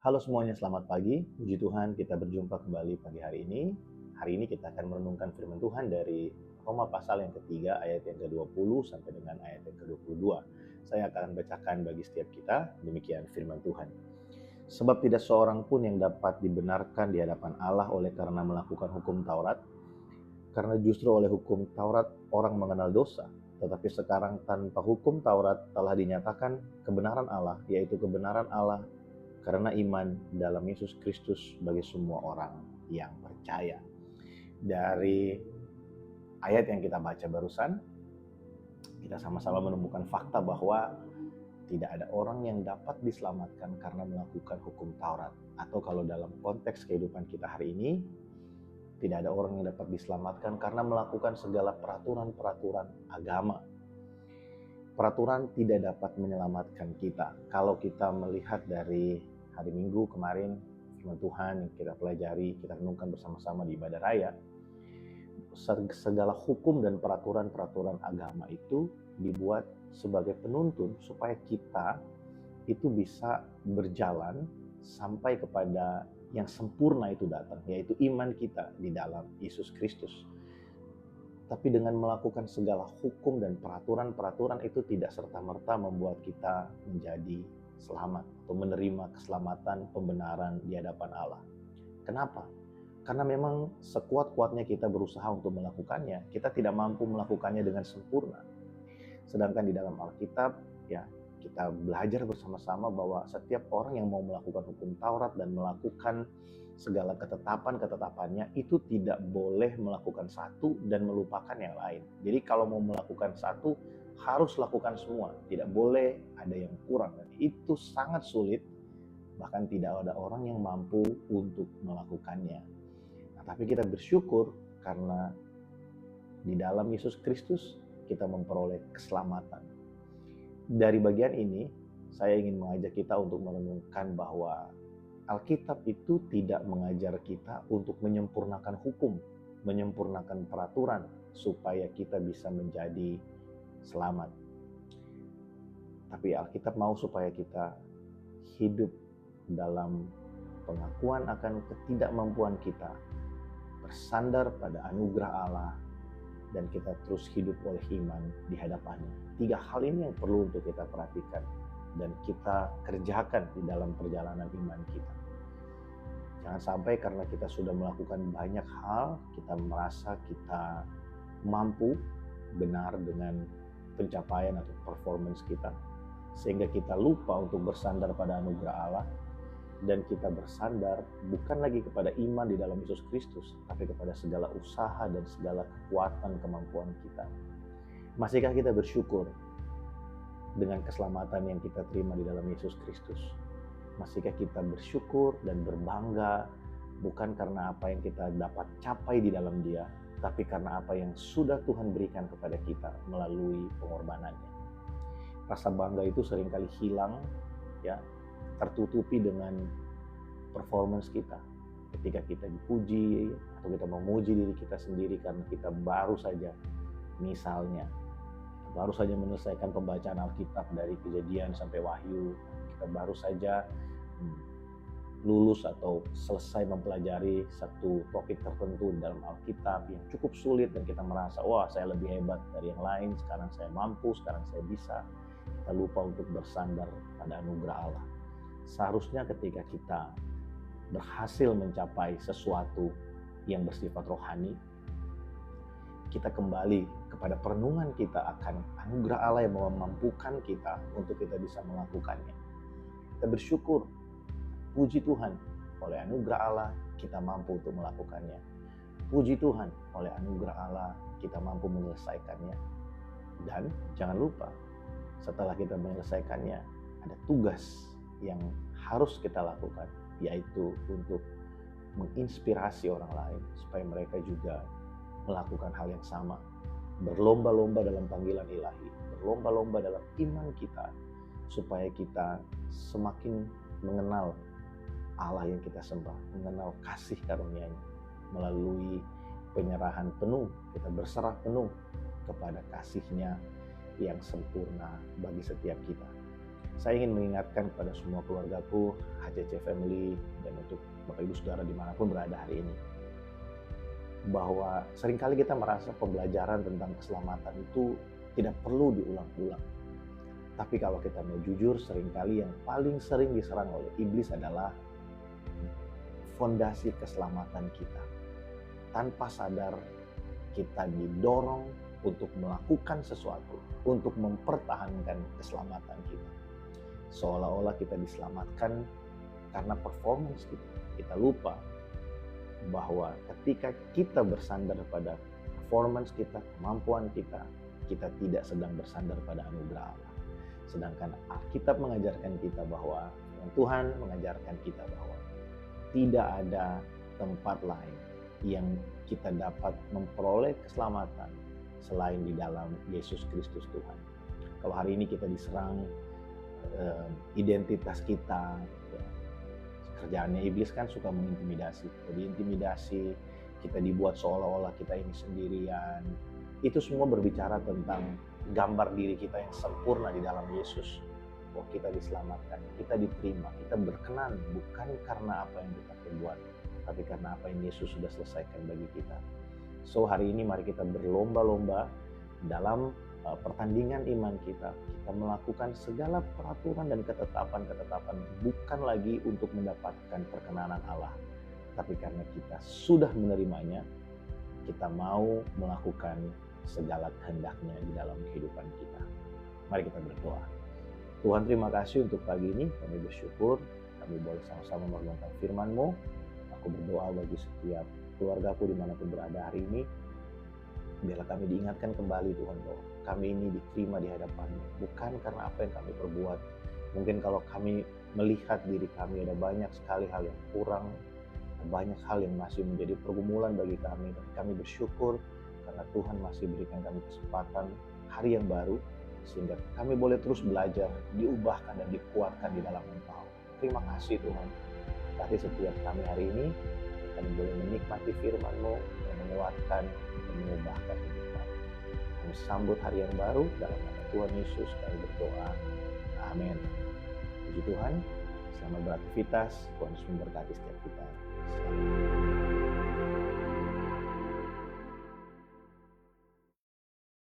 Halo semuanya, selamat pagi. Puji Tuhan, kita berjumpa kembali pagi hari ini. Hari ini kita akan merenungkan firman Tuhan dari Roma pasal yang ketiga, ayat yang ke-20 sampai dengan ayat yang ke-22. Saya akan bacakan bagi setiap kita, demikian firman Tuhan. Sebab tidak seorang pun yang dapat dibenarkan di hadapan Allah oleh karena melakukan hukum Taurat, karena justru oleh hukum Taurat orang mengenal dosa. Tetapi sekarang tanpa hukum Taurat telah dinyatakan kebenaran Allah, yaitu kebenaran Allah karena iman dalam Yesus Kristus bagi semua orang yang percaya. Dari ayat yang kita baca barusan, kita sama-sama menemukan fakta bahwa tidak ada orang yang dapat diselamatkan karena melakukan hukum Taurat. Atau kalau dalam konteks kehidupan kita hari ini, tidak ada orang yang dapat diselamatkan karena melakukan segala peraturan-peraturan agama. Peraturan tidak dapat menyelamatkan kita. Kalau kita melihat dari hari Minggu kemarin, firman Tuhan yang kita pelajari, kita renungkan bersama-sama di ibadah raya, segala hukum dan peraturan-peraturan agama itu dibuat sebagai penuntun supaya kita itu bisa berjalan sampai kepada yang sempurna itu datang, yaitu iman kita di dalam Yesus Kristus. Tapi dengan melakukan segala hukum dan peraturan-peraturan itu tidak serta-merta membuat kita menjadi selamat atau menerima keselamatan, pembenaran di hadapan Allah. Kenapa? Karena memang sekuat-kuatnya kita berusaha untuk melakukannya, kita tidak mampu melakukannya dengan sempurna. Sedangkan di dalam Alkitab, ya, kita belajar bersama-sama bahwa setiap orang yang mau melakukan hukum Taurat dan melakukan segala ketetapan-ketetapannya itu tidak boleh melakukan satu dan melupakan yang lain. Jadi kalau mau melakukan satu, harus lakukan semua. Tidak boleh ada yang kurang. Dan itu sangat sulit, bahkan tidak ada orang yang mampu untuk melakukannya. Nah, tapi kita bersyukur karena di dalam Yesus Kristus kita memperoleh keselamatan. Dari bagian ini, saya ingin mengajak kita untuk merenungkan bahwa Alkitab itu tidak mengajar kita untuk menyempurnakan hukum, menyempurnakan peraturan, supaya kita bisa menjadi selamat. Tapi Alkitab mau supaya kita hidup dalam pengakuan akan ketidakmampuan kita, bersandar pada anugerah Allah, dan kita terus hidup oleh iman di hadapannya. 3 hal ini yang perlu untuk kita perhatikan dan kita kerjakan di dalam perjalanan iman kita. Jangan sampai karena kita sudah melakukan banyak hal, kita merasa kita mampu benar dengan pencapaian atau performance kita, sehingga kita lupa untuk bersandar pada anugerah Allah, dan kita bersandar bukan lagi kepada iman di dalam Yesus Kristus, tapi kepada segala usaha dan segala kekuatan kemampuan kita. Masihkah kita bersyukur dengan keselamatan yang kita terima di dalam Yesus Kristus? Masihkah kita bersyukur dan berbangga bukan karena apa yang kita dapat capai di dalam Dia, tapi karena apa yang sudah Tuhan berikan kepada kita melalui pengorbanannya. Rasa bangga itu seringkali hilang, ya, tertutupi dengan performance kita. Ketika kita dipuji atau kita memuji diri kita sendiri karena kita baru saja, misalnya, baru saja menyelesaikan pembacaan Alkitab dari Kejadian sampai Wahyu, kita baru saja lulus atau selesai mempelajari satu topik tertentu dalam Alkitab yang cukup sulit dan kita merasa, wah, saya lebih hebat dari yang lain, sekarang saya mampu, sekarang saya bisa. Kita lupa untuk bersandar pada anugerah Allah. Seharusnya ketika kita berhasil mencapai sesuatu yang bersifat rohani, kita kembali kepada perenungan kita akan anugerah Allah yang memampukan kita untuk kita bisa melakukannya. Kita bersyukur, puji Tuhan, oleh anugerah Allah kita mampu untuk melakukannya. Puji Tuhan, oleh anugerah Allah kita mampu menyelesaikannya. Dan jangan lupa, setelah kita menyelesaikannya, ada tugas yang harus kita lakukan, yaitu untuk menginspirasi orang lain supaya mereka juga melakukan hal yang sama. Berlomba-lomba dalam panggilan ilahi, berlomba-lomba dalam iman kita, supaya kita semakin mengenal Allah yang kita sembah, mengenal kasih karunia-Nya. Melalui penyerahan penuh, kita berserah penuh kepada kasih-Nya yang sempurna bagi setiap kita. Saya ingin mengingatkan kepada semua keluargaku, HCC Family, dan untuk Bapak Ibu Saudara dimanapun berada hari ini, bahwa seringkali kita merasa pembelajaran tentang keselamatan itu tidak perlu diulang-ulang. Tapi kalau kita mau jujur, seringkali yang paling sering diserang oleh iblis adalah fondasi keselamatan kita. Tanpa sadar, kita didorong untuk melakukan sesuatu, untuk mempertahankan keselamatan kita. Seolah-olah kita diselamatkan karena performance kita. Kita lupa bahwa ketika kita bersandar pada performance kita, kemampuan kita, kita tidak sedang bersandar pada anugerah Allah. Sedangkan Alkitab mengajarkan kita bahwa, Tuhan mengajarkan kita bahwa tidak ada tempat lain yang kita dapat memperoleh keselamatan selain di dalam Yesus Kristus Tuhan. Kalau hari ini kita diserang identitas kita, kerjaannya iblis kan suka mengintimidasi. Jadi intimidasi, kita dibuat seolah-olah kita ini sendirian. Itu semua berbicara tentang gambar diri kita yang sempurna di dalam Yesus. Bahwa kita diselamatkan, kita diterima, kita berkenan bukan karena apa yang kita perbuat, tapi karena apa yang Yesus sudah selesaikan bagi kita. So hari ini mari kita berlomba-lomba dalam pertandingan iman kita. Kita melakukan segala peraturan dan ketetapan-ketetapan bukan lagi untuk mendapatkan perkenanan Allah, tapi karena kita sudah menerimanya, kita mau melakukan segala kehendaknya di dalam kehidupan kita. Mari kita berdoa. Tuhan, terima kasih untuk pagi ini. Kami bersyukur kami boleh sama-sama merenungkan firman-Mu. Aku berdoa bagi setiap keluargaku dimanapun berada hari ini. Biarlah kami diingatkan kembali Tuhan, bahwa kami ini diterima di hadapan-Mu bukan karena apa yang kami perbuat. Mungkin kalau kami melihat diri kami ada banyak sekali hal yang kurang, banyak hal yang masih menjadi pergumulan bagi kami, tapi kami bersyukur karena Tuhan masih berikan kami kesempatan hari yang baru, sehingga kami boleh terus belajar, diubahkan dan dikuatkan di dalam Engkau. Terima kasih Tuhan. Berkati setiap kami hari ini, kami boleh menikmati firman-Mu yang menguatkan dan mengubahkan hidup kami. Kami sambut hari yang baru dalam nama Tuhan Yesus kami berdoa. Amin. Puji Tuhan. Selamat beraktivitas. Tuhan Yesus memberkati setiap kita. Selamat.